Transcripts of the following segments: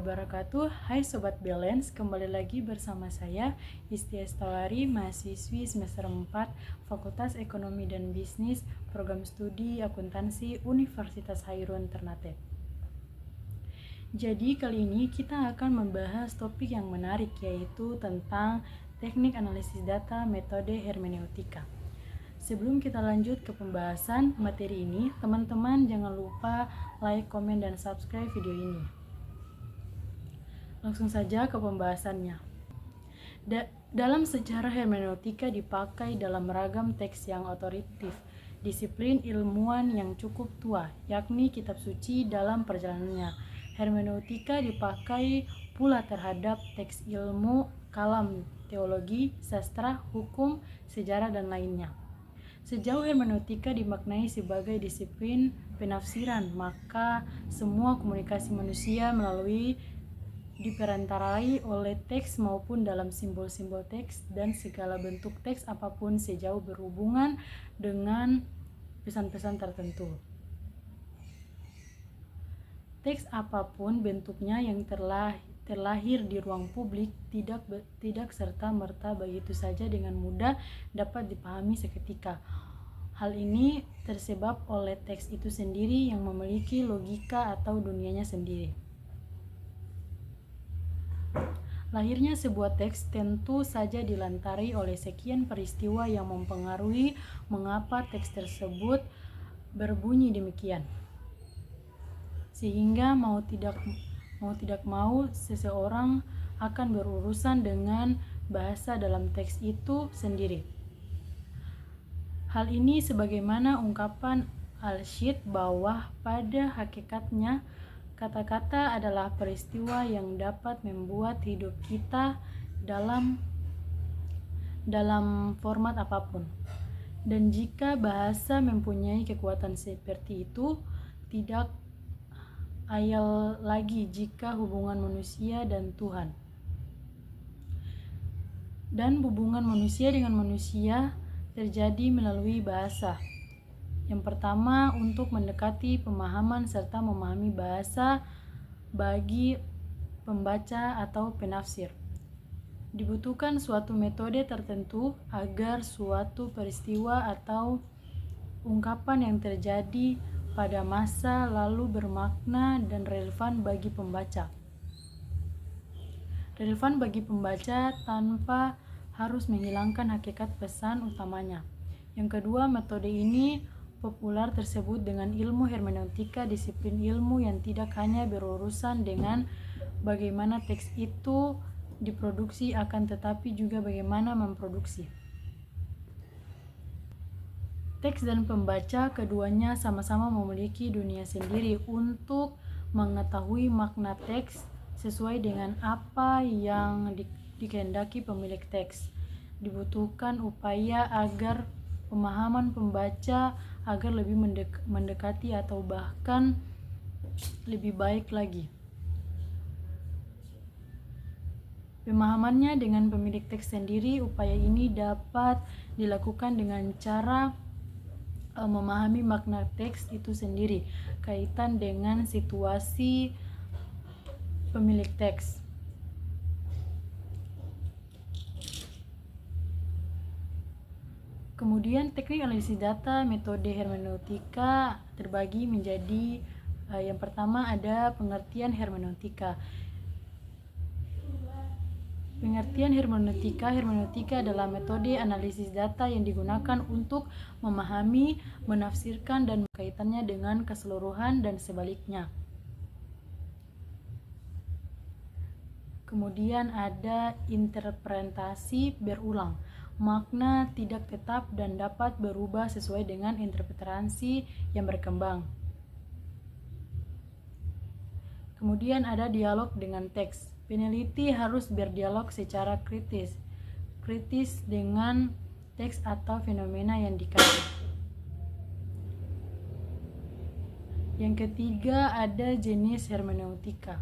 wabarakatuh. Hai Sobat Balance, kembali lagi bersama saya Istia Stawari, mahasiswi semester 4 Fakultas Ekonomi dan Bisnis, Program Studi Akuntansi Universitas Hairun Ternate. Jadi kali ini kita akan membahas topik yang menarik, yaitu tentang teknik analisis data metode hermeneutika. Sebelum kita lanjut ke pembahasan materi ini, teman-teman jangan lupa like, komen, dan subscribe video ini. Langsung saja ke pembahasannya. Dalam sejarah hermeneutika dipakai dalam ragam teks yang otoritatif, disiplin ilmuwan yang cukup tua, yakni kitab suci dalam perjalanannya. Hermeneutika dipakai pula terhadap teks ilmu kalam, teologi, sastra, hukum, sejarah, dan lainnya. Sejauh hermeneutika dimaknai sebagai disiplin penafsiran, maka semua komunikasi manusia diperantarai oleh teks maupun dalam simbol-simbol teks dan segala bentuk teks apapun sejauh berhubungan dengan pesan-pesan tertentu. Teks apapun bentuknya yang terlahir di ruang publik tidak serta-merta begitu saja dengan mudah dapat dipahami seketika. Hal ini tersebab oleh teks itu sendiri yang memiliki logika atau dunianya sendiri. Lahirnya sebuah teks tentu saja dilantari oleh sekian peristiwa yang mempengaruhi mengapa teks tersebut berbunyi demikian. Sehingga mau tidak mau seseorang akan berurusan dengan bahasa dalam teks itu sendiri. Hal ini sebagaimana ungkapan Al-Shid bahwa pada hakikatnya kata-kata adalah peristiwa yang dapat membuat hidup kita dalam format apapun. Dan jika bahasa mempunyai kekuatan seperti itu, tidak ayal lagi jika hubungan manusia dan Tuhan. Dan hubungan manusia dengan manusia terjadi melalui bahasa. Yang pertama, untuk mendekati pemahaman serta memahami bahasa bagi pembaca atau penafsir, dibutuhkan suatu metode tertentu agar suatu peristiwa atau ungkapan yang terjadi pada masa lalu bermakna dan relevan bagi pembaca. Relevan bagi pembaca tanpa harus menghilangkan hakikat pesan utamanya. Yang kedua, metode ini populer tersebut dengan ilmu hermeneutika, disiplin ilmu yang tidak hanya berurusan dengan bagaimana teks itu diproduksi, akan tetapi juga bagaimana memproduksi. Teks dan pembaca keduanya sama-sama memiliki dunia sendiri untuk mengetahui makna teks sesuai dengan apa yang dikehendaki pemilik teks. Dibutuhkan upaya agar pemahaman pembaca agar lebih mendekati atau bahkan lebih baik lagi pemahamannya dengan pemilik teks sendiri. Upaya ini dapat dilakukan dengan cara memahami makna teks itu sendiri, kaitan dengan situasi pemilik teks. Kemudian teknik analisis data metode hermeneutika terbagi menjadi yang pertama ada pengertian hermeneutika. Pengertian hermeneutika adalah metode analisis data yang digunakan untuk memahami, menafsirkan, dan kaitannya dengan keseluruhan dan sebaliknya. Kemudian ada interpretasi berulang. Makna tidak tetap dan dapat berubah sesuai dengan interpretasi yang berkembang. Kemudian ada dialog dengan teks. Peneliti harus berdialog secara kritis dengan teks atau fenomena yang dikaji. Yang ketiga ada jenis hermeneutika.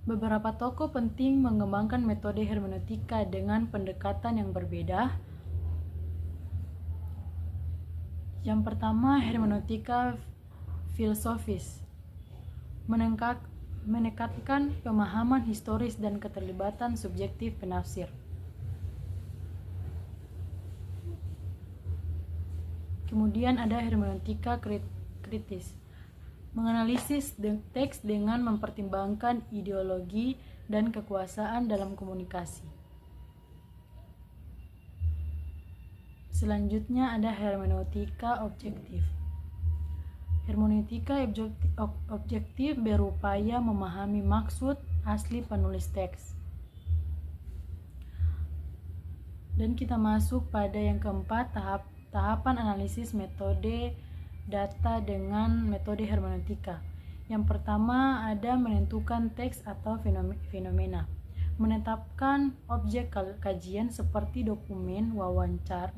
Beberapa tokoh penting mengembangkan metode hermeneutika dengan pendekatan yang berbeda. Yang pertama, hermeneutika filosofis. meningkatkan pemahaman historis dan keterlibatan subjektif penafsir. Kemudian ada hermeneutika kritis, menganalisis teks dengan mempertimbangkan ideologi dan kekuasaan dalam komunikasi. Selanjutnya ada hermeneutika objektif. Hermeneutika objektif berupaya memahami maksud asli penulis teks. Dan kita masuk pada yang keempat, tahapan analisis metode data dengan metode hermeneutika. Yang pertama ada menentukan teks atau fenomena. Menetapkan objek kajian seperti dokumen wawancara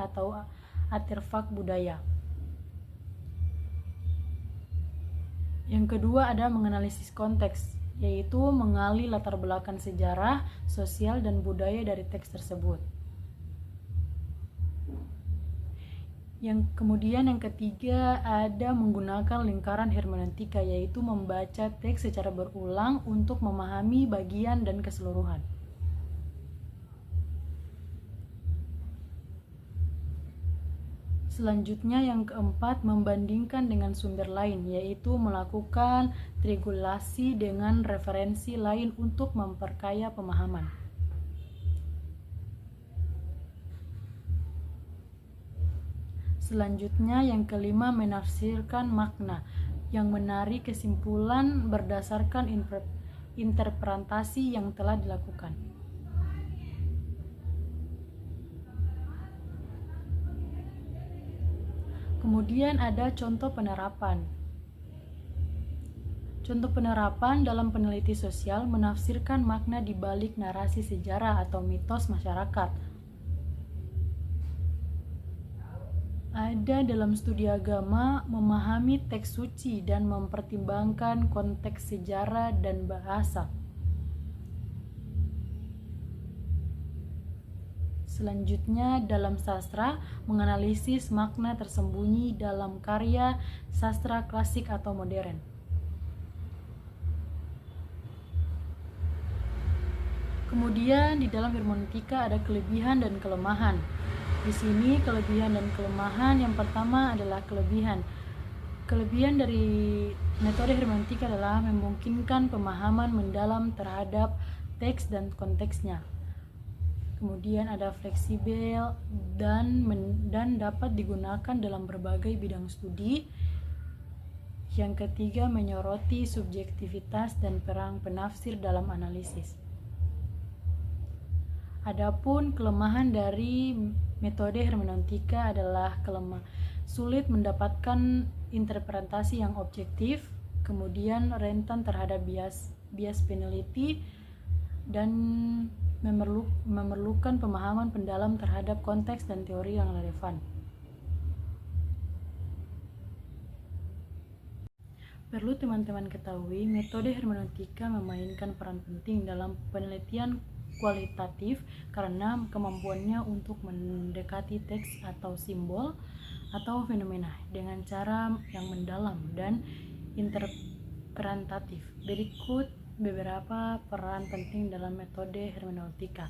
atau artefak budaya. Yang kedua ada menganalisis konteks, yaitu menggali latar belakang sejarah, sosial, dan budaya dari teks tersebut. Yang ketiga ada menggunakan lingkaran hermeneutika, yaitu membaca teks secara berulang untuk memahami bagian dan keseluruhan. Selanjutnya yang keempat, membandingkan dengan sumber lain, yaitu melakukan triangulasi dengan referensi lain untuk memperkaya pemahaman. Selanjutnya yang kelima, menafsirkan makna, yang menarik kesimpulan berdasarkan interpretasi yang telah dilakukan. Kemudian ada contoh penerapan. Contoh penerapan dalam peneliti sosial menafsirkan makna di balik narasi sejarah atau mitos masyarakat. Ada dalam studi agama memahami teks suci dan mempertimbangkan konteks sejarah dan bahasa. Selanjutnya dalam sastra menganalisis makna tersembunyi dalam karya sastra klasik atau modern. Kemudian di dalam hermeneutika ada kelebihan dan kelemahan. Di sini kelebihan dan kelemahan, yang pertama adalah kelebihan. Kelebihan dari metode hermeneutika adalah memungkinkan pemahaman mendalam terhadap teks dan konteksnya. Kemudian ada fleksibel dan dapat digunakan dalam berbagai bidang studi. Yang ketiga, menyoroti subjektivitas dan peran penafsir dalam analisis. Adapun kelemahan dari metode hermeneutika adalah sulit mendapatkan interpretasi yang objektif, kemudian rentan terhadap bias peneliti, dan memerlukan pemahaman pendalam terhadap konteks dan teori yang relevan. Perlu teman-teman ketahui, metode hermeneutika memainkan peran penting dalam penelitian kualitatif karena kemampuannya untuk mendekati teks atau simbol atau fenomena dengan cara yang mendalam dan interpretatif. Berikut beberapa peran penting dalam metode hermeneutika.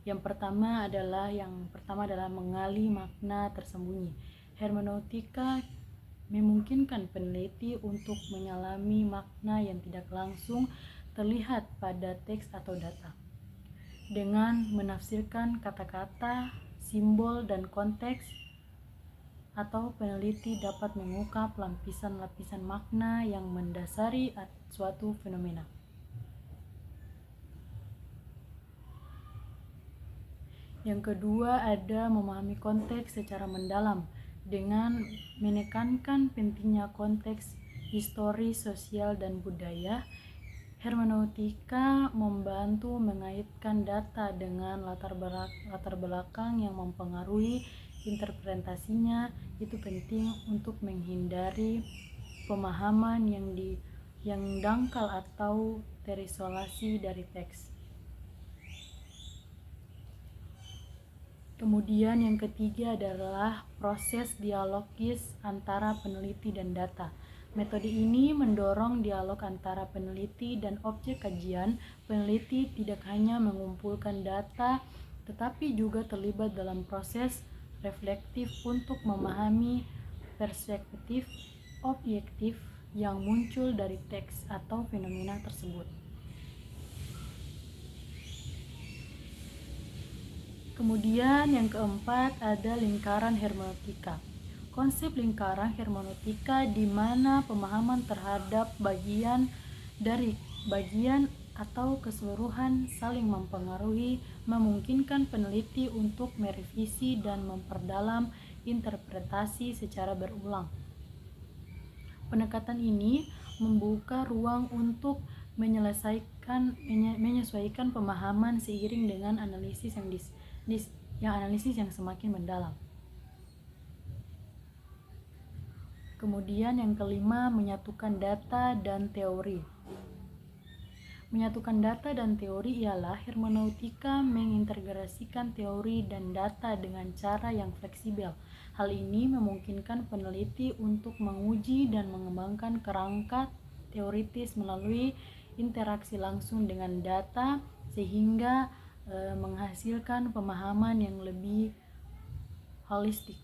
Yang pertama adalah menggali makna tersembunyi. Hermeneutika memungkinkan peneliti untuk menyelami makna yang tidak langsung terlihat pada teks atau data. Dengan menafsirkan kata-kata, simbol, dan konteks, atau peneliti dapat mengungkap lapisan-lapisan makna yang mendasari suatu fenomena. Yang kedua ada memahami konteks secara mendalam dengan menekankan pentingnya konteks historis, sosial, dan budaya. Hermeneutika membantu mengaitkan data dengan latar belakang yang mempengaruhi interpretasinya. Itu penting untuk menghindari pemahaman yang dangkal atau terisolasi dari teks. Kemudian yang ketiga adalah proses dialogis antara peneliti dan data. Metode ini mendorong dialog antara peneliti dan objek kajian. Peneliti tidak hanya mengumpulkan data, tetapi juga terlibat dalam proses reflektif untuk memahami perspektif objektif yang muncul dari teks atau fenomena tersebut. Kemudian yang keempat ada lingkaran hermeneutika. Konsep lingkaran hermeneutika di mana pemahaman terhadap bagian atau keseluruhan saling mempengaruhi, memungkinkan peneliti untuk merevisi dan memperdalam interpretasi secara berulang. Pendekatan ini membuka ruang untuk menyesuaikan pemahaman seiring dengan analisis yang semakin mendalam. Kemudian yang kelima, menyatukan data dan teori. Menyatukan data dan teori ialah hermeneutika mengintegrasikan teori dan data dengan cara yang fleksibel. Hal ini memungkinkan peneliti untuk menguji dan mengembangkan kerangka teoritis melalui interaksi langsung dengan data sehingga menghasilkan pemahaman yang lebih holistik.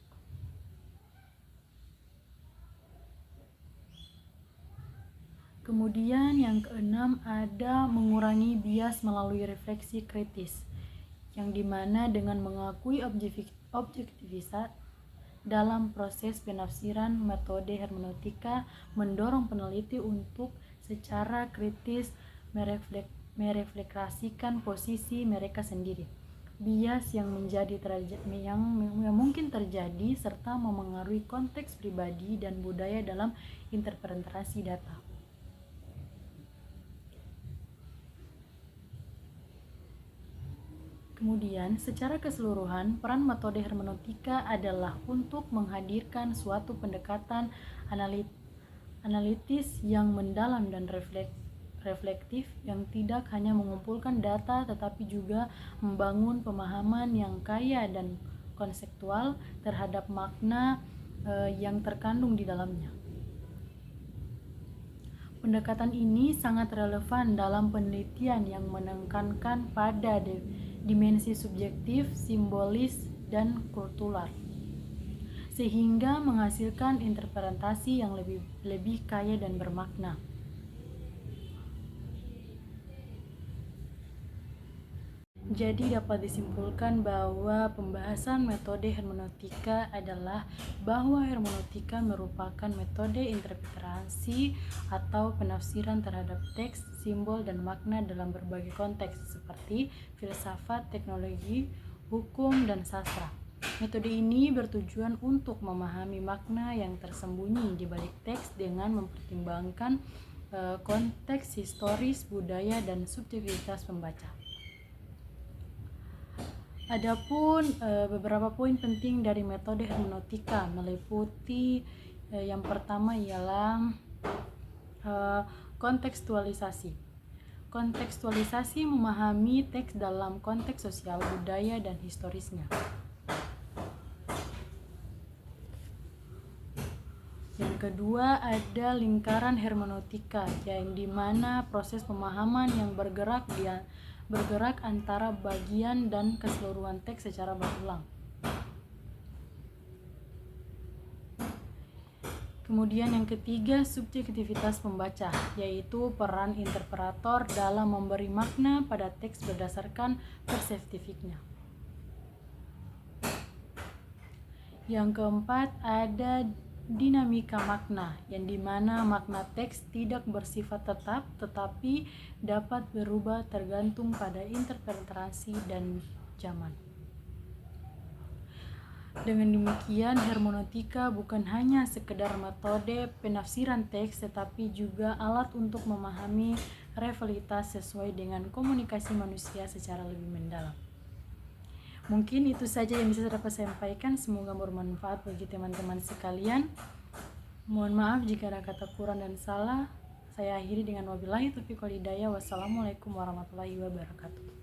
Kemudian yang keenam ada mengurangi bias melalui refleksi kritis, yang dimana dengan mengakui objektivitas dalam proses penafsiran, metode hermeneutika mendorong peneliti untuk secara kritis merefleksikan posisi mereka sendiri, bias yang mungkin terjadi serta memengaruhi konteks pribadi dan budaya dalam interpretasi data. Kemudian, secara keseluruhan, peran metode hermeneutika adalah untuk menghadirkan suatu pendekatan analitis yang mendalam dan reflektif, yang tidak hanya mengumpulkan data tetapi juga membangun pemahaman yang kaya dan konseptual terhadap makna yang terkandung di dalamnya. Pendekatan ini sangat relevan dalam penelitian yang menekankan pada dimensi subjektif, simbolis, dan kultural, sehingga menghasilkan interpretasi yang lebih kaya dan bermakna. Jadi dapat disimpulkan bahwa pembahasan metode hermeneutika adalah bahwa hermeneutika merupakan metode interpretasi atau penafsiran terhadap teks, simbol, dan makna dalam berbagai konteks seperti filsafat, teknologi, hukum, dan sastra. Metode ini bertujuan untuk memahami makna yang tersembunyi di balik teks dengan mempertimbangkan konteks historis, budaya, dan subjektivitas pembaca. Adapun beberapa poin penting dari metode hermeneutika meliputi yang pertama ialah kontekstualisasi. Kontekstualisasi memahami teks dalam konteks sosial, budaya, dan historisnya. Yang kedua ada lingkaran hermeneutika, yang dimana proses pemahaman yang bergerak antara bagian dan keseluruhan teks secara berulang. Kemudian yang ketiga, subjektivitas pembaca, yaitu peran interpretator dalam memberi makna pada teks berdasarkan perseptifnya. Yang keempat ada dinamika makna, yang dimana makna teks tidak bersifat tetap tetapi dapat berubah tergantung pada interpretasi dan zaman. Dengan demikian, hermeneutika bukan hanya sekedar metode penafsiran teks tetapi juga alat untuk memahami realitas sesuai dengan komunikasi manusia secara lebih mendalam. Mungkin itu saja yang bisa dapat saya sampaikan, semoga bermanfaat bagi teman-teman sekalian. Mohon maaf jika ada kata kurang dan salah. Saya akhiri dengan wabillahi taufiq wal hidayah. Wassalamualaikum warahmatullahi wabarakatuh.